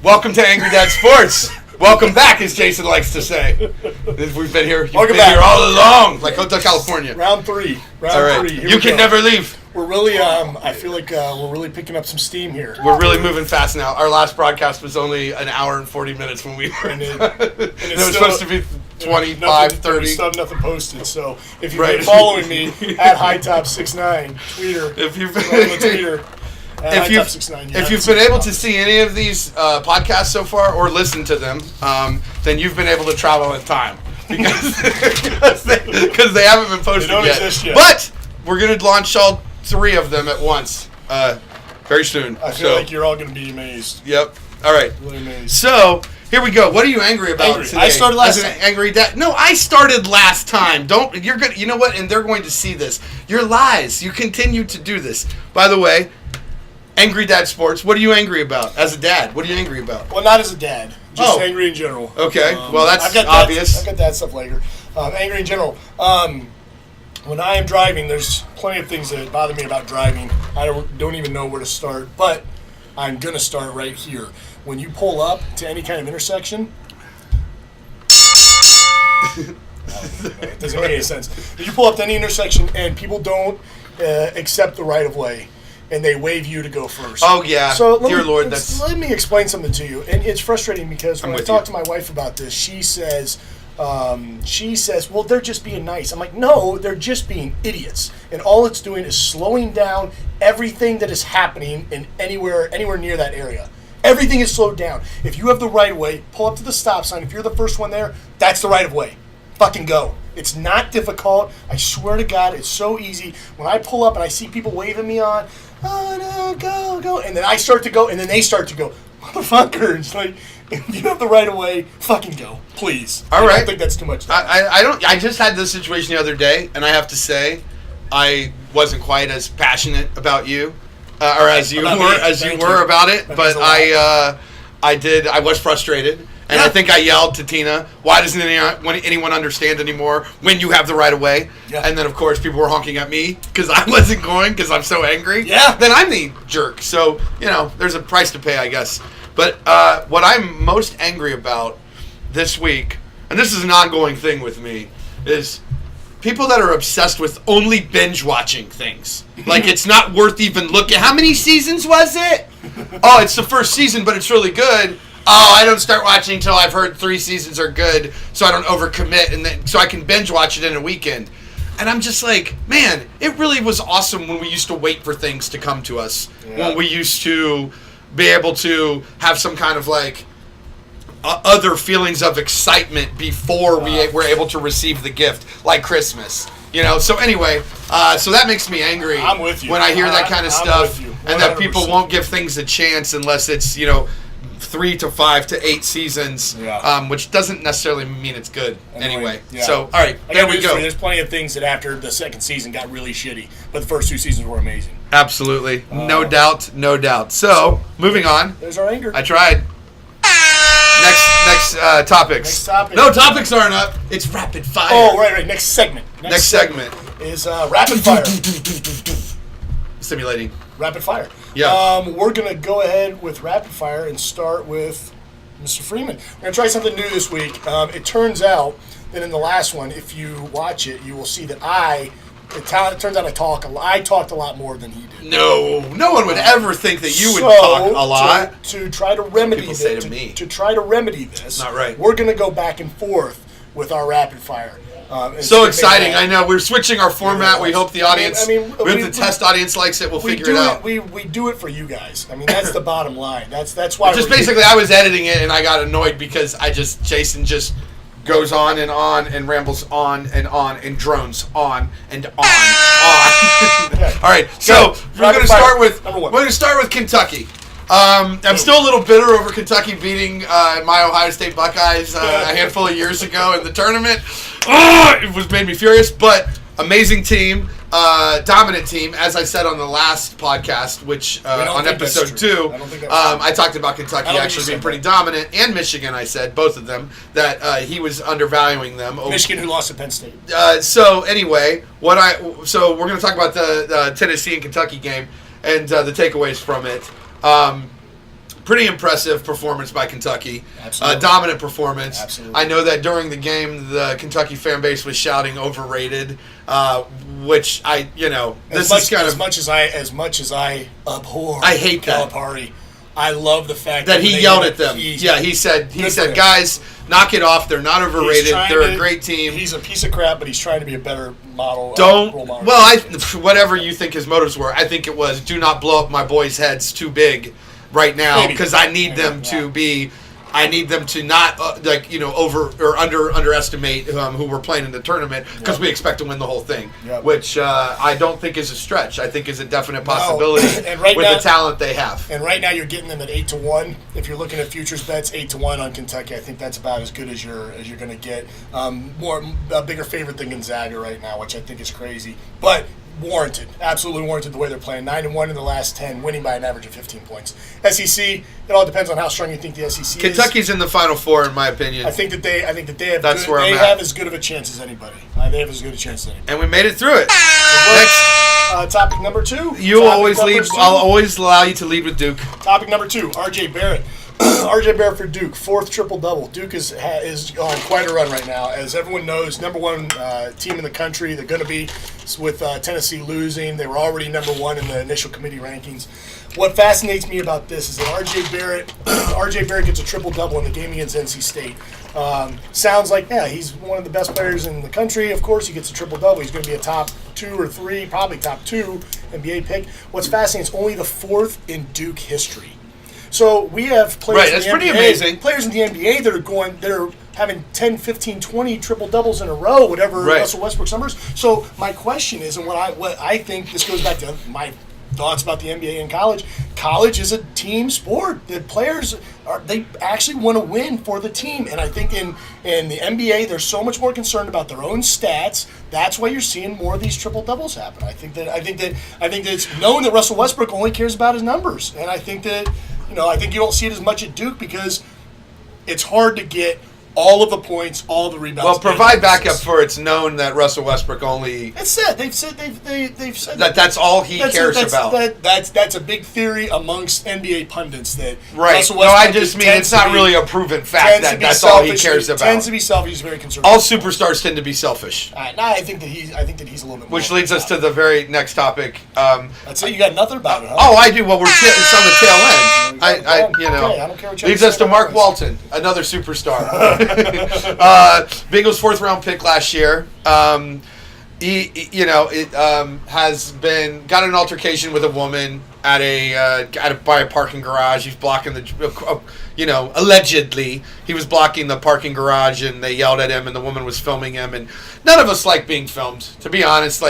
Welcome to Angry Dad Sports. Welcome back, as Jason likes to say. We've been here. You've Welcome been back. here all along, like Hotel California. Round three. All right. Here You we can go. never leave. We're really, I feel like we're really picking up some steam here. We're really moving fast now. Our last broadcast was only an hour and 40 minutes when we were. And it it's was still- supposed to be 25, nothing, 30. We still have nothing posted. So if you've Right. been following me at HighTop69 Tweeter, If you've on the Tweeter. If you've been able to see any of these podcasts so far or listen to them, then you've been able to travel in time because they haven't been posted They don't yet. exist yet. But we're going to launch all three of them at once very soon. I feel like you're all going to be amazed. Yep. All right. Really amazed. So here we go. What are you angry about Angry. today? I started last As an time. angry dad. No, I started last time. Don't. You're good. You know what? And they're going to see this. Your lies. You continue to do this. By the way. Angry Dad Sports. What are you angry about as a dad? What are you angry about? Well, not as a dad. Just Oh. angry in general. Okay. Well, that's I've got obvious. I've got dad stuff later. Angry in general. When I am driving, there's plenty of things that bother me about driving. I don't even know where to start, but I'm going to start right here. When you pull up to any kind of intersection, it doesn't make any sense. If you pull up to any intersection and people don't accept the right of way, and they wave you to go first. Oh yeah, dear Lord, let me explain something to you. And it's frustrating because when I talk to my wife about this, she says, well, they're just being nice. I'm like, no, they're just being idiots. And all it's doing is slowing down everything that is happening in anywhere near that area. Everything is slowed down. If you have the right of way, pull up to the stop sign. If you're the first one there, that's the right of way. Fucking go. It's not difficult. I swear to God, it's so easy. When I pull up and I see people waving me on, oh no, go. And then I start to go, and then they start to go, motherfuckers. Like, if you have the right of way, fucking go. Please. All right. I don't think that's too much. I just had this situation the other day, and I have to say, I wasn't quite as passionate about you, or as you were about it. But I was frustrated. And I think I yelled to Tina, why doesn't anyone understand anymore when you have the right of way? Yeah. And then, of course, people were honking at me because I wasn't going because I'm so angry. Yeah. Then I'm the jerk. So, there's a price to pay, I guess. But what I'm most angry about this week, and this is an ongoing thing with me, is people that are obsessed with only binge watching things. Like, it's not worth even looking. How many seasons was it? Oh, it's the first season, but it's really good. Oh, I don't start watching until I've heard 3 seasons are good, so I don't overcommit, and then so I can binge watch it in a weekend. And I'm just like, man, it really was awesome when we used to wait for things to come to us. Yeah. When we used to be able to have some kind of like other feelings of excitement before we were able to receive the gift, like Christmas. So anyway, so that makes me angry. I'm with you. When I hear that kind of stuff, and that people won't give things a chance unless it's, 3 to 5 to 8 seasons, which doesn't necessarily mean it's good anyway. Yeah. So, all right, there we go. There's plenty of things that after the second season got really shitty, but the first 2 seasons were amazing. Absolutely. No doubt. So, moving on. There's our anger. I tried. Next topics. Next topic. No, topics aren't up. It's rapid fire. Oh, right. Next segment. Next segment is rapid fire. Simulating. Rapid fire. Yeah. We're going to go ahead with rapid fire and start with Mr. Freeman. We're going to try something new this week. It turns out that in the last one, if you watch it, you will see that it turns out I talked a lot more than he did. No one would ever think that you would talk a lot. To try to remedy People this, say to me. To try to remedy this, not right. We're going to go back and forth with our rapid fire. So exciting! I know we're switching our format. We hope the audience, we hope the test audience likes it. We'll figure it out. We do it for you guys. I mean, that's the bottom line. That's why. Just basically, I was editing it and I got annoyed because Jason just goes on and rambles on and drones on and on. All right, so we're going to start with Kentucky. I'm still a little bitter over Kentucky beating my Ohio State Buckeyes a handful of years ago in the tournament. It made me furious, but amazing team, dominant team. As I said on the last podcast, which on episode 2, I talked about Kentucky actually being pretty dominant, and Michigan. I said both of them that he was undervaluing them. Michigan, who lost to Penn State. So anyway, we're going to talk about the Tennessee and Kentucky game and the takeaways from it. pretty impressive performance by Kentucky. Absolutely. Dominant performance. Absolutely. I know that during the game, the Kentucky fan base was shouting overrated, which this is kind of as much as I abhor. I hate that. Calipari. I love the fact that he yelled at them. He said, guys, knock it off. They're not overrated. They're a great team. He's a piece of crap, but he's trying to be a better model. Role model. Well, whatever you think his motives were, I think it was do not blow up my boys' heads too big right now because I need them to be. I need them to not over or underestimate who we're playing in the tournament because we expect to win the whole thing, which I don't think is a stretch. I think is a definite possibility the talent they have. And right now you're getting them at 8-1. If you're looking at futures bets, 8-1 on Kentucky, I think that's about as good as you're going to get. A bigger favorite than Gonzaga right now, which I think is crazy, but warranted, absolutely warranted the way they're playing. 9-1 in the last 10, winning by an average of 15 points. SEC, it all depends on how strong you think the SEC is. Kentucky's in the Final Four, in my opinion. I think that they have. They have as good of a chance as anybody. They have as good a chance as anybody. And we made it through it. Next, topic number 2. You always lead. I'll always allow you to lead with Duke. Topic number 2. R.J. Barrett. R.J. Barrett for Duke, 4th triple-double. Duke is on quite a run right now. As everyone knows, number 1 team in the country. They're going to be with Tennessee losing. They were already number 1 in the initial committee rankings. What fascinates me about this is that R.J. Barrett gets a triple-double in the game against NC State. Sounds like, he's one of the best players in the country. Of course, he gets a triple-double. He's going to be a top 2 or 3, probably top 2 NBA pick. What's fascinating is only the 4th in Duke history. So we have players in the NBA, amazing. Players in the NBA that are having 10, 15, 20 triple-doubles in a row, whatever Russell Westbrook's numbers. So my question is, and what I think, this goes back to my thoughts about the NBA and college. College is a team sport. The players they actually want to win for the team, and I think in the NBA they're so much more concerned about their own stats. That's why you're seeing more of these triple doubles happen. I think that it's known that Russell Westbrook only cares about his numbers, and I think that I think you don't see it as much at Duke because it's hard to get all of the points, all of the rebounds. Well, provide backup for it's known that Russell Westbrook only. It's said they've said that that's all he cares about. That's a big theory amongst NBA pundits that Russell Westbrook. No, I just mean it's not really a proven fact that that's all he cares about. Tends to be selfish. He's very conservative. All superstars tend to be selfish. I think that he's a little bit. Which leads us to the very next topic. That's it. You got nothing about it, huh? Oh, I do. Well, it's on the tail end. I don't care what you leads us to Mark Walton, another superstar. Bengals 4th round pick last year. He has got an altercation with a woman by a parking garage. He's blocking allegedly he was blocking the parking garage, and they yelled at him, and the woman was filming him. And none of us like being filmed, to be honest.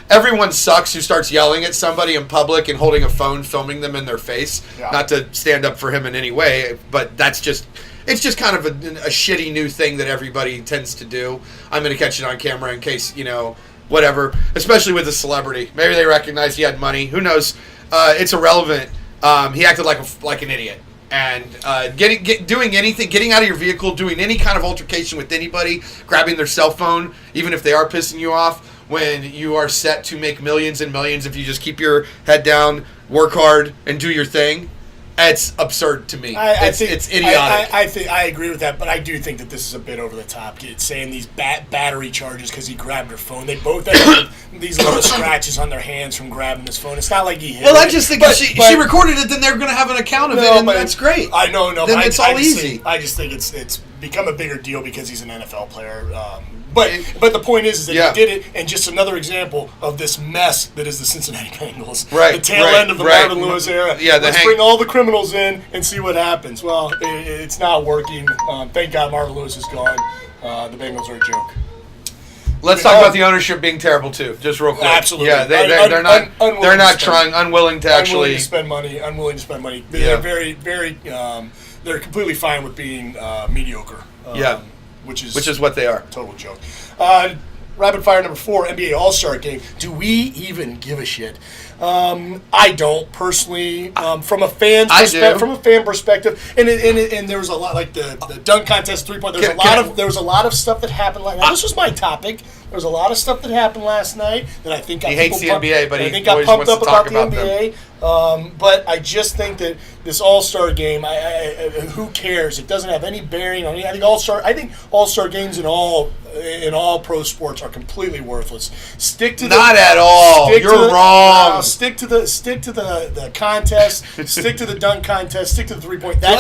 Everyone sucks who starts yelling at somebody in public and holding a phone, filming them in their face. Yeah. Not to stand up for him in any way, but it's just kind of a shitty new thing that everybody tends to do. I'm going to catch it on camera in case, whatever, especially with a celebrity. Maybe they recognize he had money. Who knows? It's irrelevant. He acted like an idiot. And doing anything, getting out of your vehicle, doing any kind of altercation with anybody, grabbing their cell phone, even if they are pissing you off, when you are set to make millions and millions if you just keep your head down, work hard, and do your thing. It's absurd to me. It's idiotic. I agree with that, but I do think that this is a bit over the top. Saying these battery charges because he grabbed her phone. They both have these little scratches on their hands from grabbing his phone. It's not like he hit it. Well, I just think if she recorded it, then they're going to have an account of it, and that's great. I know, then it's all easy. I just think it's become a bigger deal because he's an NFL player. But the point is that he did it, and just another example of this mess that is the Cincinnati Bengals. Right. The tail end of the Marvin Lewis era. Yeah, let's bring all the criminals in and see what happens. Well, it's not working. Thank God Marvin Lewis is gone. The Bengals are a joke. Let's talk about the ownership being terrible too, just real quick. Absolutely. Yeah, they're not trying, unwilling to actually spend money. Unwilling to spend money. They're very, very. They're completely fine with being mediocre. Which is what they are. Total joke. Rapid fire number 4, NBA All-Star Game. Do we even give a shit? I don't personally. From a fan perspective, and there was a lot like the dunk contest, 3-point. There was a lot of stuff that happened like that. This was my topic. There was a lot of stuff that happened last night that I think got he hates the NBA, but he got always pumped wants up to talk about the about NBA. But I just think that this All-Star game, who cares? It doesn't have any bearing on anything. I think All-Star games in all pro sports are completely worthless. Not at all. You're wrong. Stick to the contest. Stick to the dunk contest. Stick to the 3-point. That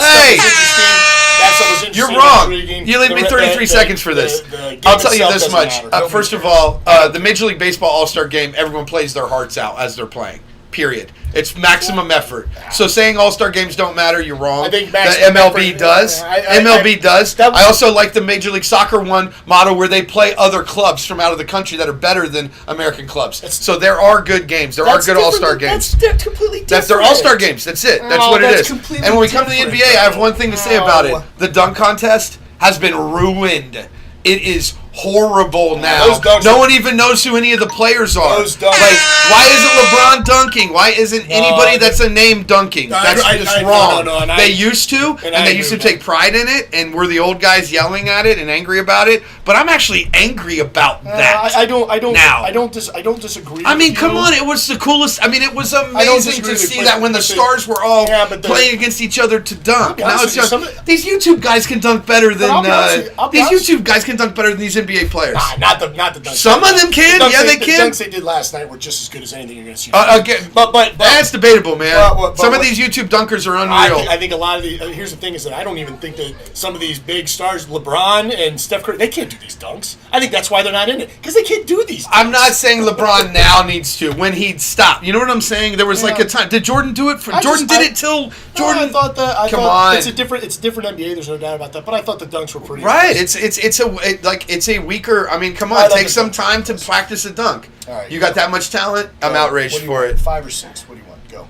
stuff was interesting. You're wrong. You leave me 33 seconds for this. I'll tell you this much. First of all, the Major League Baseball All-Star game, everyone plays their hearts out as they're playing. Period. It's maximum effort. So saying All-Star games don't matter, you're wrong. I think MLB does. MLB does. I also like the Major League Soccer model where they play other clubs from out of the country that are better than American clubs. So there are good games. There are good All-Star games. That's completely different. They're All-Star games. That's it. That's what it is. And when we come to the NBA, I have one thing to say about it. The dunk contest has been ruined. It is horrible now. No one even knows who any of the players are. Why isn't LeBron dunking? Why isn't anybody that's a name dunking? That's just wrong. No, they used to, and they used to take pride in it, and we're the old guys yelling at it and angry about it. But I'm actually angry about that. I don't disagree. I mean, come on, it was the coolest. I mean, it was amazing to see that when the stars were all playing against each other to dunk. Now it's just these YouTube guys can dunk better than these NBA players. Not the dunks. Some of them can. They can. The dunks they did last night were just as good as anything you're going to see. But that's debatable, man. Some of these YouTube dunkers are unreal. I think a lot of the here's the thing is that I don't even think that some of these big stars, LeBron and Steph Curry, they can't do these dunks. I think that's why they're not in it, because they can't do these dunks. I'm not saying LeBron now needs to. When he'd stop, you know what I'm saying? There was like a time. Did Jordan do it? Jordan did it till Jordan. Come on. It's a different NBA. There's no doubt about that. But I thought the dunks were pretty. Right. It's a weaker. I mean, come on. Take some time to practice a dunk. All right, you got that much talent? I'm outraged for it. 5 or 6. What do you want? Go.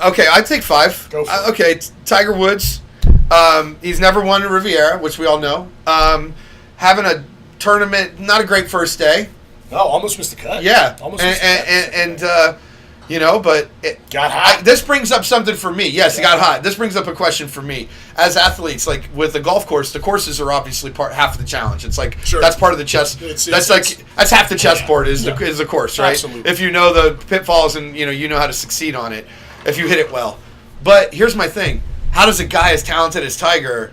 Okay, I'd take 5. Go for it. Okay, Tiger Woods. He's never won a Riviera, which we all know. Having a tournament, not a great first day. No, almost missed the cut. Yeah, and but it got hot. This brings up something for me. Yes, it got hot. This brings up a question for me. As athletes, like with the golf course, the courses are obviously half of the challenge. It's like that's part of the chess. That's half the chessboard is the course, right? Absolutely. If you know the pitfalls and you know how to succeed on it, if you hit it well. But here's my thing: how does a guy as talented as Tiger,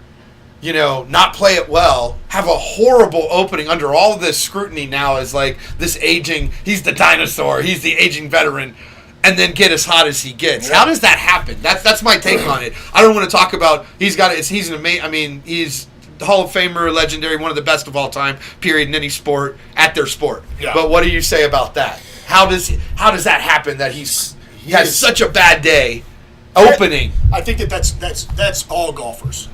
not play it well, have a horrible opening under all this scrutiny now as like this aging? He's the dinosaur. He's the aging veteran. And then get as hot as he gets. How does that happen? That's my take on it. I don't want to talk about he's an amazing. I mean, he's Hall of Famer, legendary, one of the best of all time. Period in any sport at their sport. Yeah. But what do you say about that? How does that happen? That he has such a bad day opening. I think that's all golfers.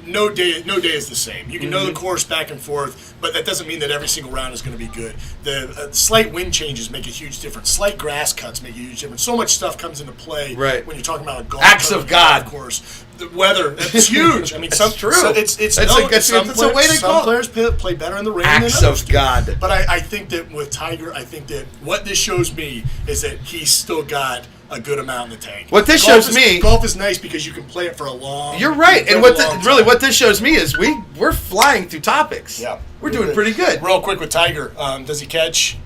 No day is the same. You can know the course back and forth, but that doesn't mean that every single round is going to be good. The slight wind changes make a huge difference. Slight grass cuts make a huge difference. So much stuff comes into play when you're talking about a golf acts of God course. The weather, that's huge. I mean, it's true. It's a way to some players play better in the rain acts than others of God. Do. But I think that with Tiger, I think that what this shows me is that he's still got a good amount in the tank. What this shows me, golf is nice because you can play it for a long. You're right, and what this shows me is we're flying through topics. Yeah, we're doing pretty good. Real quick with Tiger, does he catch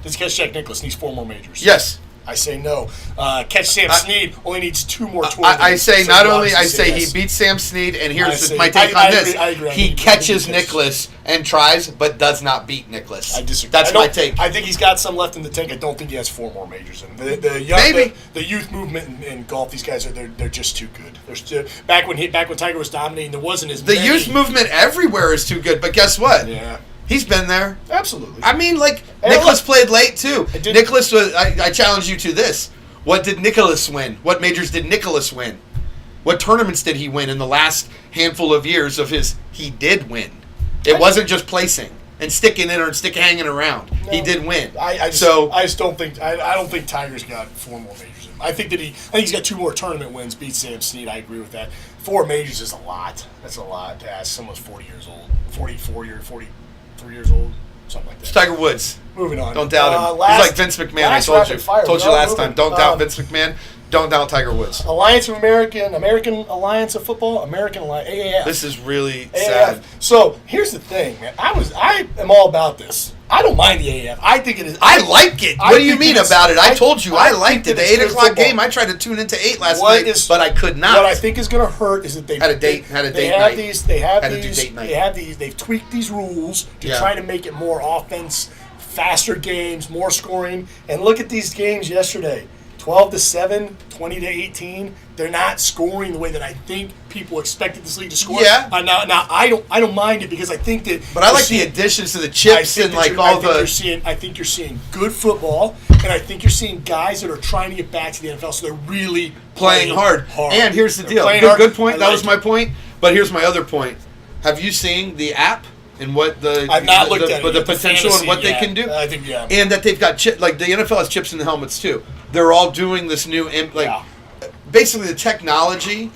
Jack Nicklaus? Needs 4 more majors. Yes. I say no. Catch Sam Snead only needs 2 more tournaments. I say he beats Sam Snead, and here's my take on this. I agree. He catches Nicklaus and tries, but does not beat Nicklaus. I disagree. That's my take. I think he's got some left in the tank. I don't think he has 4 more majors in him. The youth movement in golf, these guys they're just too good. Back when Tiger was dominating, there wasn't as many. The youth movement everywhere is too good, but guess what? Yeah. He's been there. Absolutely. I mean, Nicklaus played late, too. Nicklaus was... I challenge you to this. What did Nicklaus win? What majors did Nicklaus win? What tournaments did he win in the last handful of years of his... He did win. It wasn't just placing and sticking in or hanging around. No, he did win. I just don't think... I don't think Tiger's got 4 more majors in him. I think he's got 2 more tournament wins, beat Sam Snead. I agree with that. 4 majors is a lot. That's a lot to ask someone's 40 years old. 44 years, 43 years old, something like that. It's Tiger Woods. Moving on. Don't doubt him. He's like Vince McMahon. I told you. Told you last time. Don't doubt Vince McMahon. Don't doubt Tiger Woods. Alliance of American Alliance of Football, American Alliance, AAF. This is really AAF. sad. So here's the thing, man. I am all about this. I don't mind the AAF. I think it is. I like it. What do you mean about it? I told you I liked it. The 8 o'clock game, I tried to tune into 8 last night, but I could not. What I think is going to hurt is that they had a date night. They've tweaked these rules to try to make it more offense, faster games, more scoring. And look at these games yesterday. 12-7, 20-18. They're not scoring the way that I think people expected this league to score. Yeah. Now I don't mind it because I think that. But I like the additions to the chips and like all the. I think you're seeing good football, and I think you're seeing guys that are trying to get back to the NFL, so they're really playing hard. And here's the deal. Good point. That was my point. But here's my other point. Have you seen the app? And what the I've not looked at it, the potential fantasy, and what they can do. I think and that they've got like the NFL has chips in the helmets too. They're all doing this new basically the technology.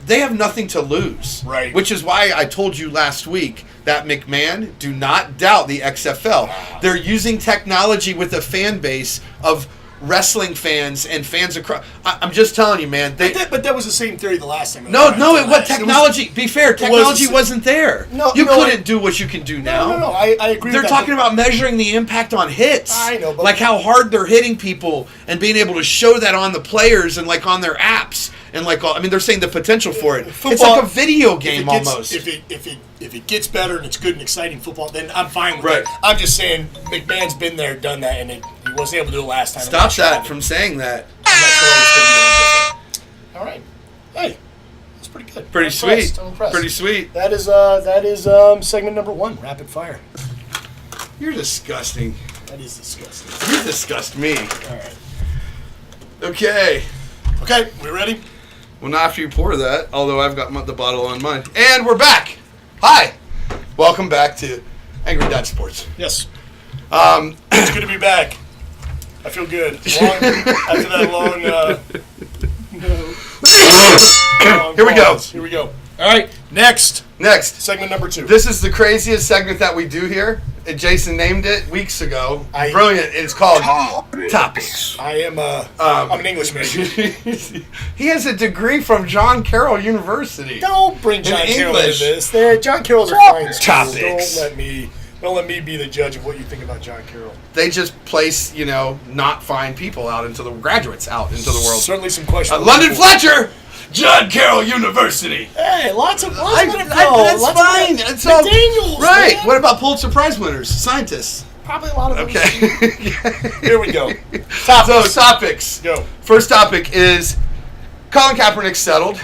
They have nothing to lose, right? Which is why I told you last week that McMahon, do not doubt the XFL. They're using technology with a fan base of wrestling fans and fans across. I'm just telling you, man. But that was the same theory the last time. No, what technology? Be fair, technology wasn't there. No, you couldn't do what you can do now. No. I agree. They're talking about measuring the impact on hits. I know, but like how hard they're hitting people and being able to show that on the players and like on their apps and like all. I mean, they're saying the potential for it. Football, it's like a video game almost. If it gets better and it's good and exciting football, then I'm fine with it. I'm just saying McMahon's been there, done that, and he wasn't able to do it last time. Stop that from saying that. I'm not sure it's going to be any different. All right. Hey, that's pretty good. Pretty sweet. I'm impressed. Pretty sweet. That is segment number 1, rapid fire. You're disgusting. That is disgusting. You disgust me. All right. Okay, we ready? Well, not after you pour that, although I've got the bottle on mine. And we're back. Hi. Welcome back to Angry Dad Sports. Yes. It's good to be back. I feel good. After that long Here we go. Here we go. All right, next. Segment number 2. This is the craziest segment that we do here. Jason named it weeks ago. Brilliant. It's called Topics. I'm an English major. He has a degree from John Carroll University. Don't bring John Carroll into this. John Carroll's a fine school. Topics. Don't let me be the judge of what you think about John Carroll. They just place, not fine people out into the graduates out into the world. Certainly some questions. London Fletcher, John Carroll University. Hey, lots of that's fine. It's all Daniels, right. Man. What about Pulitzer Prize winners? Scientists. Probably a lot of those. Okay. Here we go. Topics. Go. First topic is Colin Kaepernick settled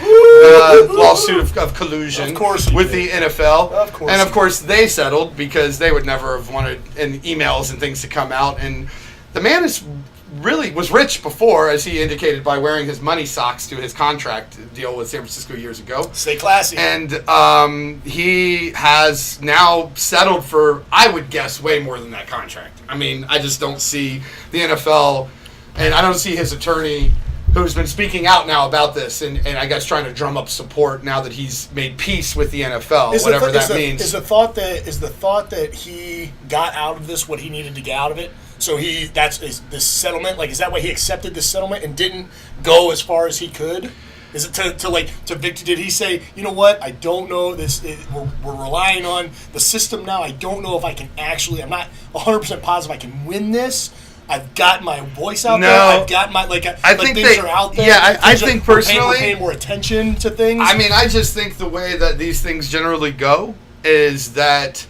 lawsuit of collusion with the NFL. Of course. And, of course, they settled because they would never have wanted emails and things to come out. And the man was rich before, as he indicated, by wearing his money socks to his contract deal with San Francisco years ago. Stay classy. And he has now settled for, I would guess, way more than that contract. I mean, I just don't see the NFL, and I don't see his attorney, who's been speaking out now about this, and I guess trying to drum up support now that he's made peace with the NFL, whatever that means. Is the thought that he got out of this what he needed to get out of it? So this settlement, like, is that why he accepted this settlement and didn't go as far as he could? Is it to Victor? Did he say, you know what? I don't know this. We're relying on the system now. I don't know if I can actually. I'm not 100% positive I can win this. I've got my voice out there. I've got my I think things are out there. Yeah, I think personally, we're paying more attention to things. I mean, I just think the way that these things generally go is that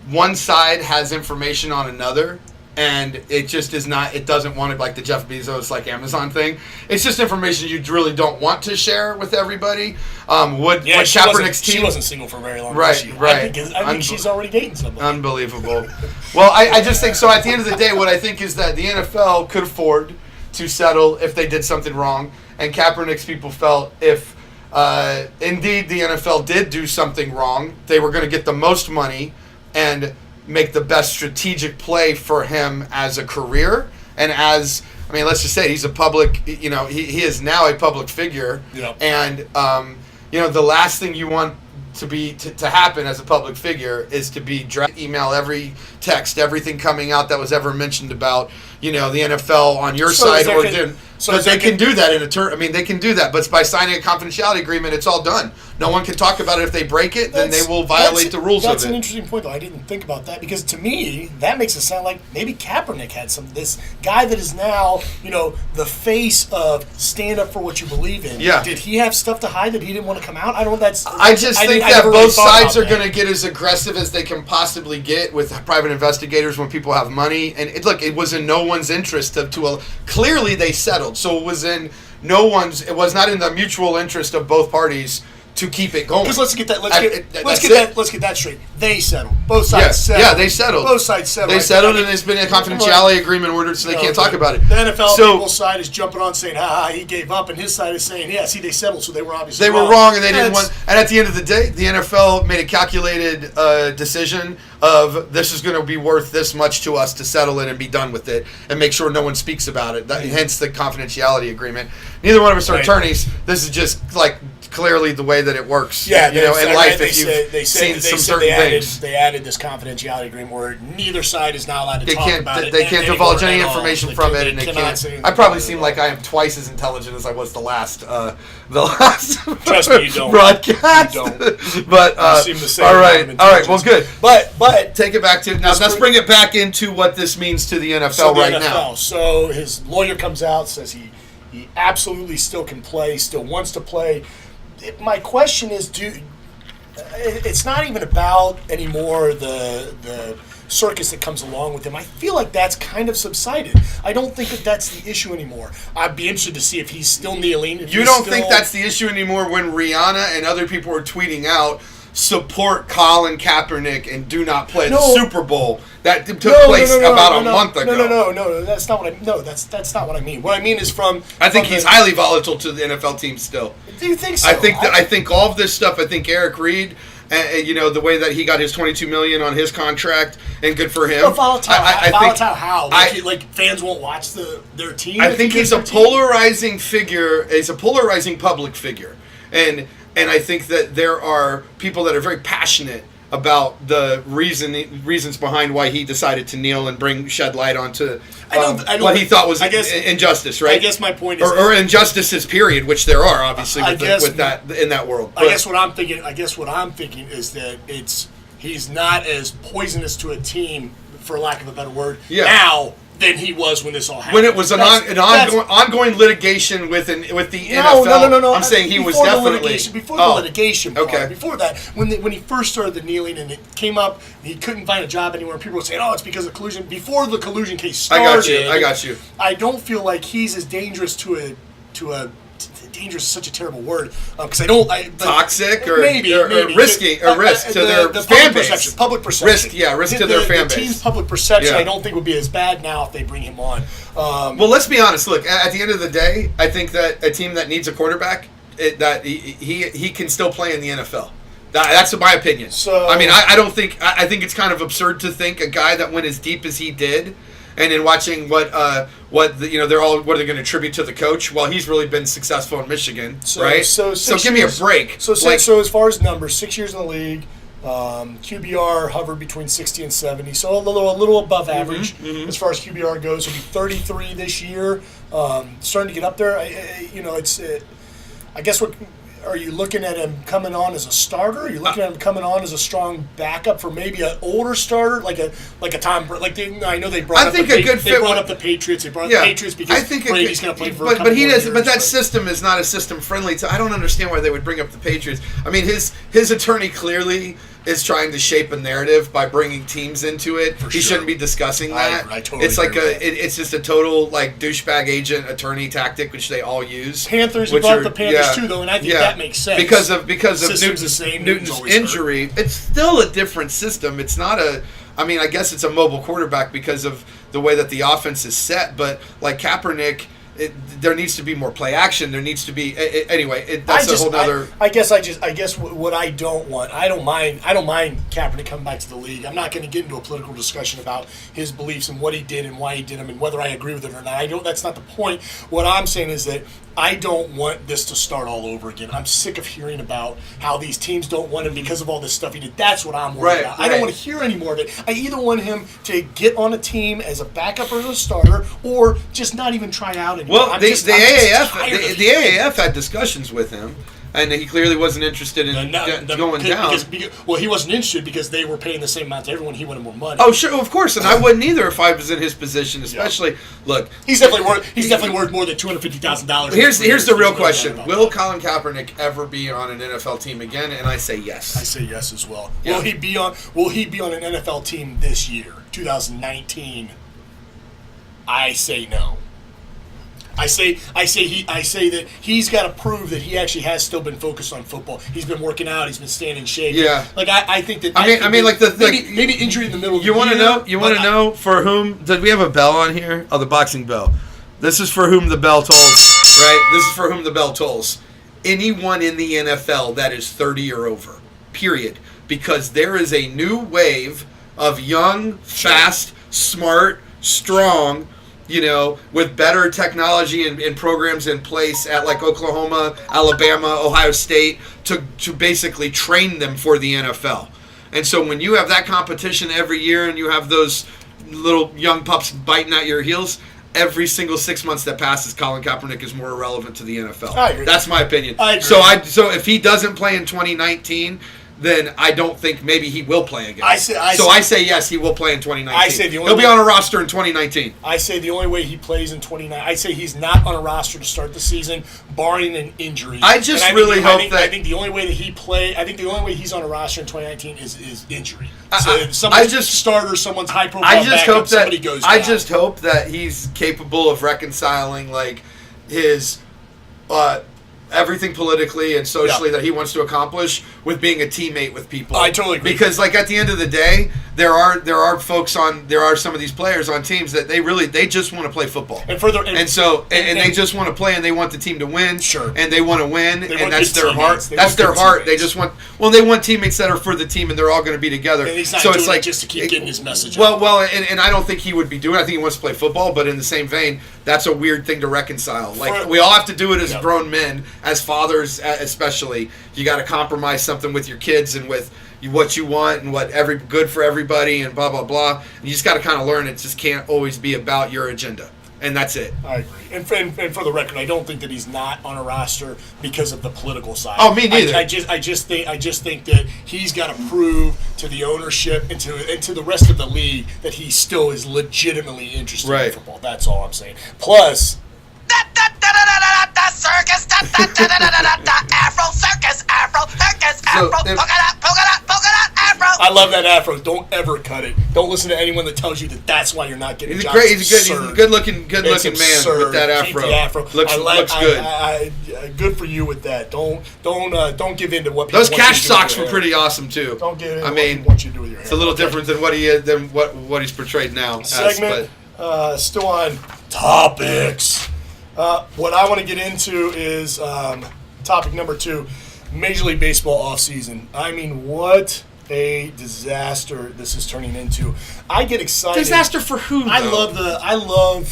one side has information on another. And it just is not, it doesn't want it like the Jeff Bezos, like Amazon thing. It's just information you really don't want to share with everybody. Kaepernick's team. She wasn't single for very long. Right. I think she's already dating somebody. Unbelievable. Well, I just think so. At the end of the day, what I think is that the NFL could afford to settle if they did something wrong. And Kaepernick's people felt if indeed the NFL did do something wrong, they were going to get the most money and make the best strategic play for him as a career and let's just say he's a public, he is now a public figure. Yep. And, the last thing you want to happen as a public figure is to be email every text, everything coming out that was ever mentioned about, the NFL on your side. So but they can do that in a turn. I mean, they can do that, but by signing a confidentiality agreement, it's all done. No one can talk about it. If they break it, then they will violate the rules of it. That's an interesting point, though. I didn't think about that because to me, that makes it sound like maybe Kaepernick had this guy that is now, the face of stand up for what you believe in. Yeah. Did he have stuff to hide that he didn't want to come out? I don't. I just think that both sides are going to get as aggressive as they can possibly get with private investigators when people have money. And it was in no one's interest clearly they settled. So it was it was not in the mutual interest of both parties to keep it going. Because let's get that straight. They settled. Both sides settled. Yeah, they settled. Both sides settled. They settled, and there's been a confidentiality agreement ordered, so they can't talk about it. The NFL people's side is jumping on saying, he gave up, and his side is saying, yeah, see, they settled, so they were obviously wrong. They were wrong, and they didn't want. And at the end of the day, the NFL made a calculated decision of this is going to be worth this much to us to settle it and be done with it, and make sure no one speaks about it. Hence the confidentiality agreement. Neither one of us are attorneys. This is just clearly the way that it works. Yeah, in life, if you've seen some certain things. They added this confidentiality agreement where neither side is not allowed to talk about it. They can't divulge any information from it, and they can't. I probably seem like I am twice as intelligent as I was the last Trust me, you don't. Broadcast. You don't. But you seem the same all right. Well, good. But take it back to now. Let's bring it back into what this means to the NFL now. So his lawyer comes out, says he absolutely still can play, still wants to play. My question is, it's not even about anymore the circus that comes along with him. I feel like that's kind of subsided. I don't think that's the issue anymore. I'd be interested to see if he's still kneeling. You don't think that's the issue anymore when Rihanna and other people are tweeting out, support Colin Kaepernick and do not play the Super Bowl that took place about a month ago. No, that's not what I. No, that's not what I mean. What I mean is I think he's highly volatile to the NFL team still. Do you think so? I think all of this stuff. I think Eric Reed, the way that he got his $22 million on his contract, and good for him. Volatile how? Like fans won't watch their team. I think he's a polarizing figure. He's a polarizing public figure, and I think that there are people that are very passionate about the reasons behind why he decided to kneel and shed light onto what he thought was injustice, right? I guess my point is, or injustices, period, which there are obviously that in that world. I guess what I'm thinking is that he's not as poisonous to a team, for lack of a better word, now than he was when this all happened. When it was an ongoing litigation with the NFL. No. I'm saying he was definitely before the litigation. Okay. Before that, when he first started the kneeling and it came up, he couldn't find a job anywhere. People were saying, it's because of collusion. Before the collusion case started, I got you. I don't feel like he's as dangerous to a dangerous is such a terrible word because toxic or maybe risky or risk to their fan base. Public perception. Risk to their fan base. The team's public perception, I don't think would be as bad now if they bring him on. Well, let's be honest. Look, at the end of the day, I think that a team that needs a quarterback, that he can still play in the NFL. That's my opinion. So, I mean, I don't think. I think it's kind of absurd to think a guy that went as deep as he did. And in watching what are they going to attribute to the coach? Well, he's really been successful in Michigan, right? So give me a break. So as far as numbers, 6 years in the league, QBR hovered between 60 and 70, so a little above average as far as QBR goes. He'll be 33 this year, starting to get up there. I guess what. Are you looking at him coming on as a starter? Are you looking at him coming on as a strong backup for maybe an older starter, like a Tom? I know they brought. They brought up the Patriots. They brought up the Patriots because Brady's going to play for. But he does. But that system is not a system friendly to. I don't understand why they would bring up the Patriots. I mean, his attorney clearly is trying to shape a narrative by bringing teams into it. He shouldn't be discussing that. I totally it's like it's just a total douchebag agent attorney tactic, which they all use. Panthers, you brought up the Panthers too, though, and I think that makes sense because of Newton's injury. It's still a different system. It's not a. I mean, I guess it's a mobile quarterback because of the way that the offense is set, but like Kaepernick. There needs to be more play action. There needs to be that's a whole other. I guess what I don't want. I don't mind Kaepernick coming back to the league. I'm not going to get into a political discussion about his beliefs and what he did and why he did them and whether I agree with it or not. That's not the point. What I'm saying is that I don't want this to start all over again. I'm sick of hearing about how these teams don't want him because of all this stuff he did. That's what I'm worried about. I don't want to hear any more of it. I either want him to get on a team as a backup or as a starter, or just not even try out anymore. Well, the AAF had discussions with him. And he clearly wasn't interested in going down. Well, he wasn't interested because they were paying the same amount to everyone. He wanted more money. Oh, sure, of course, and I wouldn't either if I was in his position. Especially, look, he's definitely worth more than $250,000. Here's the real question: will Colin Kaepernick ever be on an NFL team again? And I say yes. I say yes as well. Yeah. Will he be on an NFL team this year, 2019? I say no. I say that he's got to prove that he actually has still been focused on football. He's been working out. He's been staying in shape. Yeah. Like I think that. Maybe injury in the middle. You want to know? You want to know for whom? Did we have a bell on here? Oh, the boxing bell. This is for whom the bell tolls, right? This is for whom the bell tolls. Anyone in the NFL that is 30 or over. Period. Because there is a new wave of young, fast, smart, strong. With better technology and programs in place at like Oklahoma, Alabama, Ohio State to basically train them for the NFL. And so when you have that competition every year and you have those little young pups biting at your heels, every single 6 months that passes, Colin Kaepernick is more irrelevant to the NFL. I agree. That's my opinion. I agree. So if he doesn't play in 2019, then I don't think maybe he will play again. I say yes, he will play in 2019. He'll be on a roster in 2019. I say the only way he plays in 2019, I say he's not on a roster to start the season, barring an injury. I think the only way that the only way he's on a roster in 2019 is injury. So someone's starter, someone's high profile backup, somebody goes down. I just hope that he's capable of reconciling like his everything politically and socially that he wants to accomplish with being a teammate with people. I totally agree. Because like at the end of the day, there are some of these players on teams that they just want to play football. And they just want to play and they want the team to win. Sure. And they want to win and that's their heart. That's their heart. They just want teammates that are for the team and they're all going to be together. And he's not doing it just to keep getting his message out. Well, and I don't think he would be doing it. I think he wants to play football, but in the same vein, that's a weird thing to reconcile. Like we all have to do it as grown men. As fathers, especially, you got to compromise something with your kids and with what you want and what good for everybody and blah blah blah. And you just got to kind of learn it just can't always be about your agenda, and that's it. I agree. And for the record, I don't think that he's not on a roster because of the political side. Oh, me neither. I just think that he's got to prove to the ownership and to the rest of the league that he still is legitimately interested in football. That's all I'm saying. Plus. Circus, Afro circus, Afro circus, Afro, polka dot, Afro. I love that Afro. Don't ever cut it. Don't listen to anyone that tells you that that's why you're not getting. He's great. He's a good looking man with that Afro. Keep the Afro. Looks good. Good for you with that. Don't give in to what people those want cash you to do socks with were pretty awesome too. Don't give in to what people want you to do with your hair. It's a little different than what he is than what he's portrayed now. Segment still on topics. What I want to get into is topic number 2, Major League Baseball offseason. I mean, what a disaster this is turning into. I get excited. Disaster for who? I love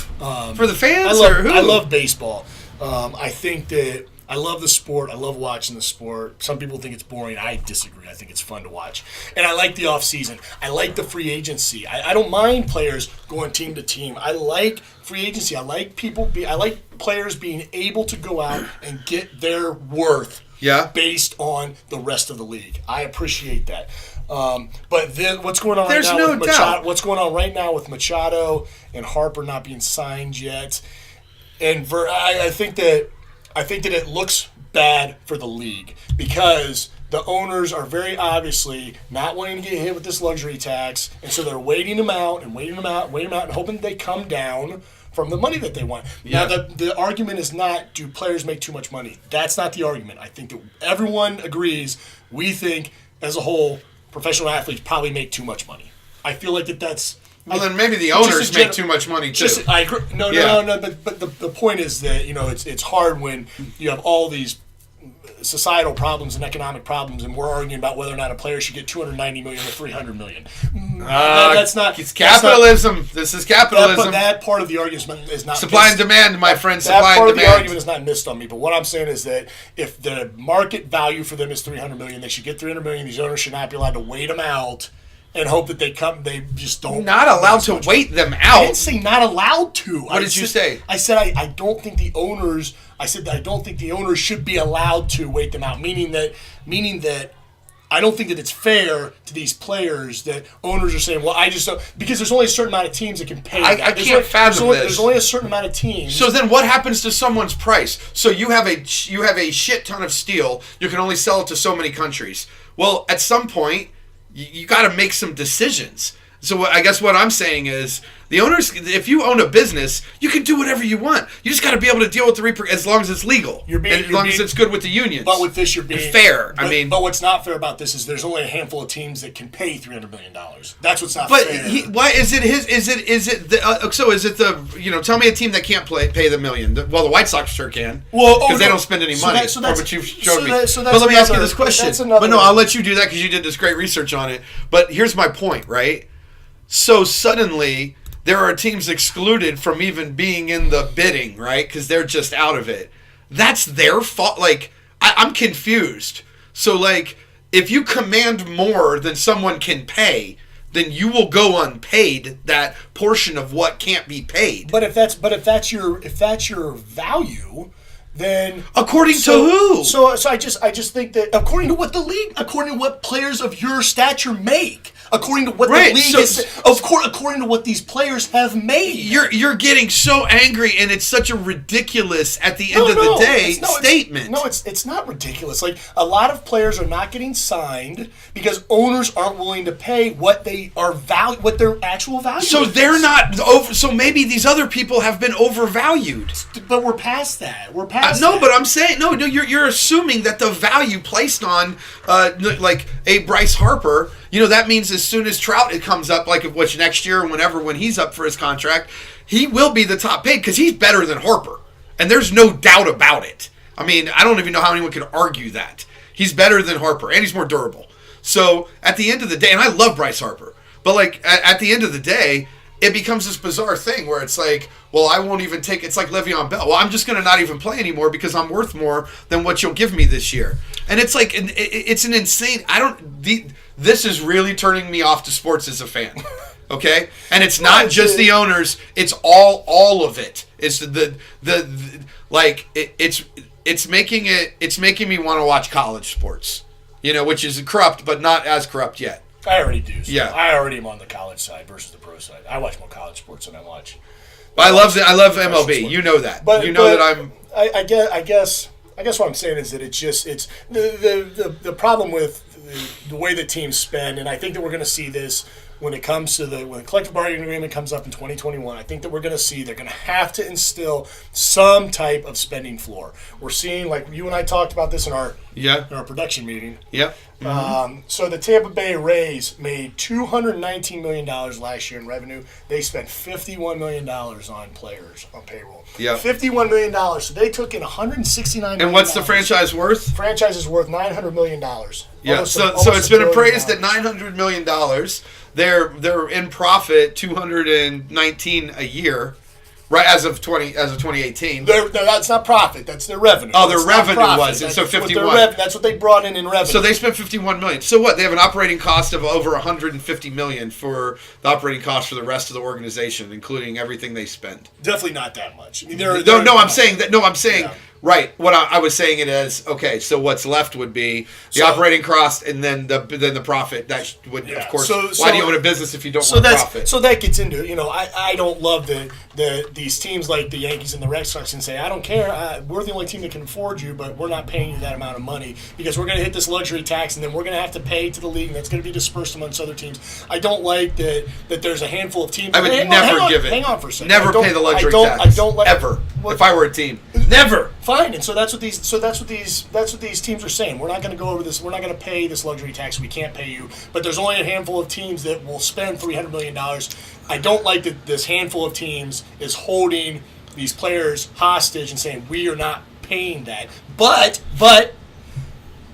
for the fans or who? I love baseball. I think that I love the sport. I love watching the sport. Some people think it's boring. I disagree. I think it's fun to watch. And I like the offseason. I like the free agency. I don't mind players going team to team. I like free agency. I like players being able to go out and get their worth based on the rest of the league. I appreciate that. But then what's going on What's going on right now with Machado and Harper not being signed yet? And I think that it looks bad for the league because the owners are very obviously not wanting to get hit with this luxury tax, and so they're waiting them out and hoping they come down from the money that they want. Yeah. Now, the argument is not, do players make too much money? That's not the argument. I think that everyone agrees. We think, as a whole, professional athletes probably make too much money. I feel like that's... Well, then maybe the owners make too much money, too. I agree. No. But the point is that, it's hard when you have all these societal problems and economic problems, and we're arguing about whether or not a player should get $290 million or $300 million. That's not. It's capitalism. This is capitalism. That part of the argument is not supply and demand, my friend. That Supply part and of demand. the argument is not missed on me. But what I'm saying is that if the market value for them is $300 million, they should get $300 million. These owners should not be allowed to wait them out and hope that they come. They just don't. Not allowed to wait them out. I didn't say not allowed to. What did you say? I said I don't think the owners. I said I don't think the owners should be allowed to wait them out. Meaning that I don't think that it's fair to these players that owners are saying, well, I just don't, because there's only a certain amount of teams that can pay. I can't fathom this. There's only a certain amount of teams. So then, what happens to someone's price? So you have a shit ton of steel. You can only sell it to so many countries. Well, at some point, you got to make some decisions. So I guess what I'm saying is, the owners, if you own a business, you can do whatever you want. You just got to be able to deal with the as long as it's legal, as long as it's good with the unions. But with this, you're being fair. But what's not fair about this is there's only a handful of teams that can pay $300 million. That's what's not fair. But why is it his? Is it the? So is it the? Tell me a team that can't pay the million. Well, the White Sox sure can. Well, because they don't spend any money. That's what you've showed me. So but let me ask you this question. But no, I'll let you do that because you did this great research on it. But here's my point, right? So suddenly there are teams excluded from even being in the bidding, right? Because they're just out of it. That's their fault. Like, I'm confused. So, like, if you command more than someone can pay, then you will go unpaid that portion of what can't be paid. But if that's your value, then according to who? So I just think that according to what players of your stature make. According to what the league according to what these players have made. You're getting so angry, and it's such a ridiculous, at the end of the day, statement. It's not ridiculous. Like, a lot of players are not getting signed because owners aren't willing to pay what their actual value is. So they're not over. So maybe these other people have been overvalued. But we're past that. But I'm saying no. You're assuming that the value placed on like a Bryce Harper. That means as soon as Trout comes up, like which next year or when he's up for his contract, he will be the top paid because he's better than Harper. And there's no doubt about it. I mean, I don't even know how anyone can argue that. He's better than Harper, and he's more durable. So at the end of the day, and I love Bryce Harper, but like at the end of the day, it becomes this bizarre thing where it's like, well, I won't even take. It's like Le'Veon Bell. Well, I'm just going to not even play anymore because I'm worth more than what you'll give me this year. And it's like, it's an insane. This is really turning me off to sports as a fan. Okay, and it's not just the owners; it's all of it. It's it's making me want to watch college sports. Which is corrupt, but not as corrupt yet. I already do. So yeah, I already am on the college side versus the pro side. I watch more college sports than I watch. I love MLB. Sports. You know that. But that I'm. I guess what I'm saying is that it's the problem with the way that teams spend, and I think that we're going to see this when it comes to when the collective bargaining agreement comes up in 2021. I think that we're going to see they're going to have to instill some type of spending floor. We're seeing, like you and I talked about this in our production meeting. Yep. Mm-hmm. So the Tampa Bay Rays made $219 million last year in revenue. They spent $51 million on players on payroll. Yeah. $51 million. So they took in $169 million. And what's the franchise worth? Franchise is worth $900 million. Yeah. So it's been appraised at $900 million. They're in profit $219 a year. Right, as of 2018. That's not profit. That's their revenue. Oh, their revenue was. And so 51. That's what they brought in revenue. So they spent $51 million. So what? They have an operating cost of over $150 million for the operating cost for the rest of the organization, including everything they spend. Definitely not that much. I mean, I'm saying that. No, I'm saying. Yeah. Right. What I was saying it as, okay, so what's left would be the operating cost and then the profit. That would, of course, why do you own a business if you don't want profit? So that gets into, I don't love these teams like the Yankees and the Red Sox and say, I don't care, we're the only team that can afford you, but we're not paying you that amount of money because we're going to hit this luxury tax and then we're going to have to pay to the league and that's going to be dispersed amongst other teams. I don't like that there's a handful of teams. I would never give it. Hang on for a second. Never pay the luxury tax. Ever. If I were a team. Never. Fine, and so that's what these teams are saying. We're not going to go over this. We're not going to pay this luxury tax. We can't pay you. But there's only a handful of teams that will spend $300 million. I don't like that this handful of teams is holding these players hostage and saying we are not paying that. But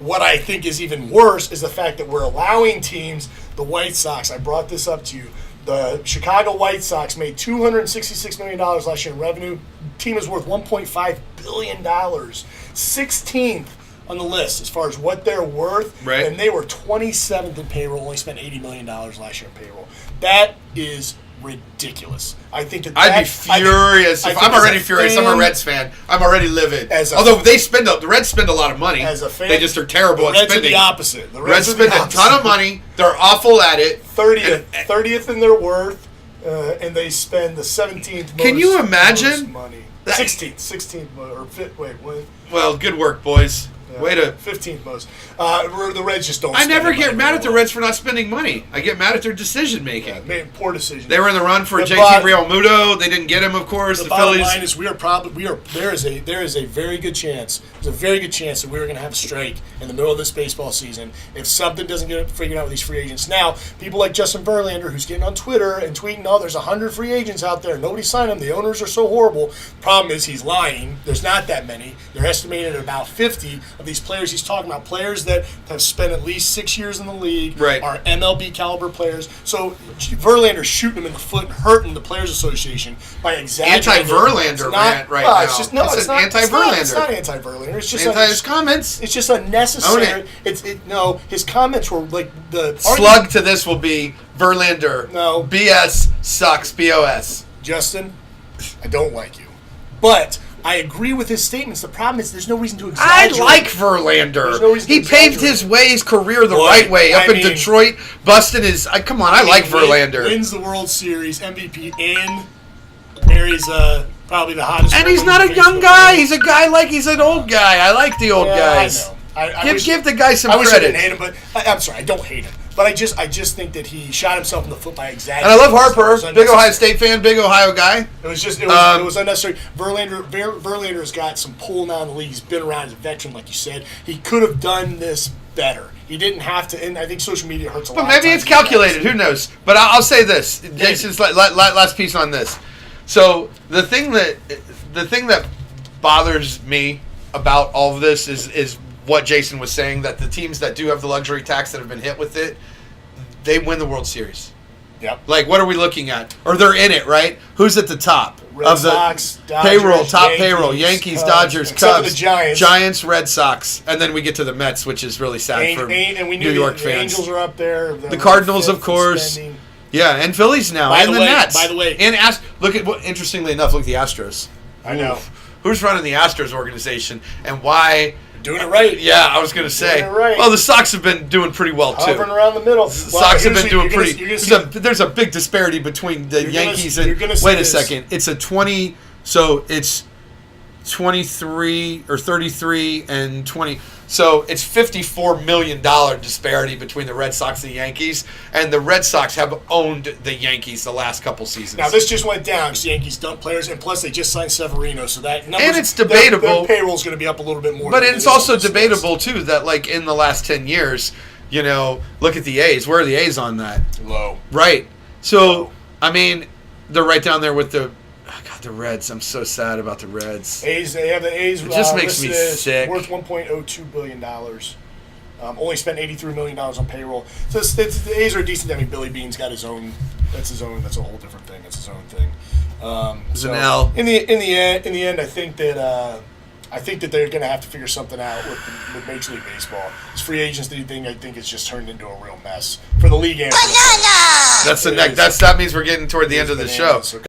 what I think is even worse is the fact that we're allowing teams, the White Sox, I brought this up to you, the Chicago White Sox made $266 million last year in revenue. Team is worth $1.5 billion. 16th on the list as far as what they're worth. Right. And they were 27th in payroll, only spent $80 million last year in payroll. That is ridiculous. I think that I'd be furious. If I'm already furious, I'm a Reds fan. I'm already livid. Although the Reds spend a lot of money. As a fan, they just are terrible at Reds spending. are the opposite. The Reds spend a ton of money. They're awful at it. 30th in their worth, and they spend the 17th most. Can you imagine? Most money. 16th or wait, what? Well, good work, boys. Way to 15th most. The Reds just don't. I never get mad at the Reds for not spending money. I get mad at their decision making. Yeah, poor decision. They were in the run for JT Realmuto. They didn't get him, of course. The Phillies. bottom line is there is a very good chance. There's a very good chance that we're going to have a strike in the middle of this baseball season if something doesn't get figured out with these free agents. Now, people like Justin Verlander, who's getting on Twitter and tweeting, "Oh, there's 100 free agents out there. Nobody signed them. The owners are so horrible." Problem is, he's lying. There's not that many. They're estimated at about 50 of these players he's talking about. Players that have spent at least 6 years in the league, are MLB caliber players. So Verlander's shooting him in the foot and hurting the Players Association by exaggerating. Anti-Verlander rant right now. It's just it's not anti-Verlander. It's not anti-Verlander. It's just his comments. It's just unnecessary. His comments were like the slug to this will be Verlander. No, BS sucks. BOS. Justin, I don't like you, but I agree with his statements. The problem is there's no reason to exaggerate. I like Verlander. No reason he paved his career the right way. Up in Detroit, busting his... come on, I like Verlander. Wins the World Series, MVP, and marries probably the hottest... And he's not a young guy. He's a guy he's an old guy. I like the old guys. I know. Give the guy some credit. credit. I didn't hate him, but... I'm sorry, I don't hate him. But I just think that he shot himself in the foot by exaggerating. And I love Harper, big Ohio State fan, big Ohio guy. It was unnecessary. Verlander's got some pull now in the league. He's been around as a veteran, like you said. He could have done this better. He didn't have to, and I think social media hurts a lot. But maybe it's calculated. Who knows? But I'll say this. Jason's last piece on this. So the thing that bothers me about all of this is what Jason was saying, that the teams that do have the luxury tax that have been hit with it, they win the World Series. Yep. Like, what are we looking at? Or they're in it, right? Who's at the top of the Sox, Dodgers, payroll? Top Yankees, payroll: Yankees, Cubs, Dodgers, Cubs, the Giants, Red Sox, and then we get to the Mets, which is really sad for New York fans. The Angels are up there. The Cardinals, of course. Yeah, and Phillies now, and the Nats. By the way, and look at what. Interestingly enough, look at the Astros. I know. Who's running the Astros organization and why? Doing it right. Yeah, I was going to say. Right. Well, the Sox have been doing pretty well, too. Hovering around the middle. The Sox have been doing pretty... There's a big disparity between the Yankees and... Wait a second. It's a 20... So it's 23 or 33 and 20... So it's $54 million disparity between the Red Sox and the Yankees, and the Red Sox have owned the Yankees the last couple seasons. Now this just went down because the Yankees dumped players, and plus they just signed Severino, so that numbers, and it's debatable. Their payroll's going to be up a little bit more. But it's also debatable too that like in the last 10 years, look at the A's. Where are the A's on that? Low. Right. So I mean, they're right down there with the. The Reds. I'm so sad about the Reds. They have the A's. It just makes me sick. Worth $1.02 billion. Only spent $83 million on payroll. So the A's are decent. I mean, Billy Bean's got his own. That's his own. That's a whole different thing. That's his own thing. It's an L. In the end, I think that they're going to have to figure something out with Major League Baseball. This free agency thing, I think, has just turned into a real mess for the league and for the Banana! That means we're getting toward the end of the show.